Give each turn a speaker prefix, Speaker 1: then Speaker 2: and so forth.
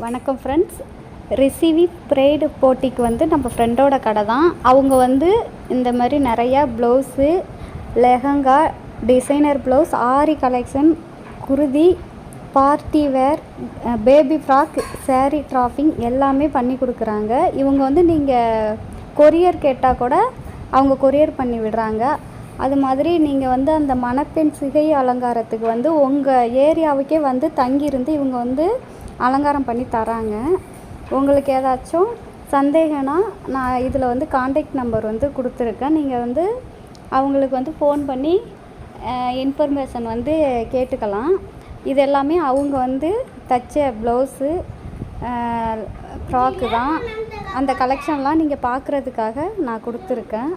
Speaker 1: வணக்கம் friends. ரிசீவி prayed போட்டிக்கு வந்து நம்ம ஃப்ரெண்டோட கடை தான். அவங்க வந்து இந்த மாதிரி நிறையா blouse, lehenga, designer blouse, aari collection, kurti, party wear, baby frock, sari draping எல்லாமே பண்ணி கொடுக்குறாங்க. இவங்க வந்து நீங்கள் கொரியர் கேட்டால் கூட அவங்க கொரியர் பண்ணி விடுறாங்க. அது மாதிரி நீங்கள் வந்து அந்த மணப்பெண் சிகை அலங்காரத்துக்கு வந்து உங்கள் ஏரியாவுக்கே வந்து தங்கியிருந்து இவங்க வந்து அலங்காரம் பண்ணி தராங்க. உங்களுக்கு ஏதாச்சும் சந்தேகம்னா நான் இதில் வந்து காண்டாக்ட் நம்பர் வந்து கொடுத்துருக்கேன். நீங்கள் வந்து அவங்களுக்கு வந்து ஃபோன் பண்ணி இன்ஃபர்மேஷன் வந்து கேட்டுக்கலாம். இது எல்லாமே அவங்க வந்து தைச்ச ப்ளவுஸு, ஃப்ராக்கு தான். அந்த கலெக்ஷன்லாம் நீங்கள் பார்க்குறதுக்காக நான் கொடுத்துருக்கேன்.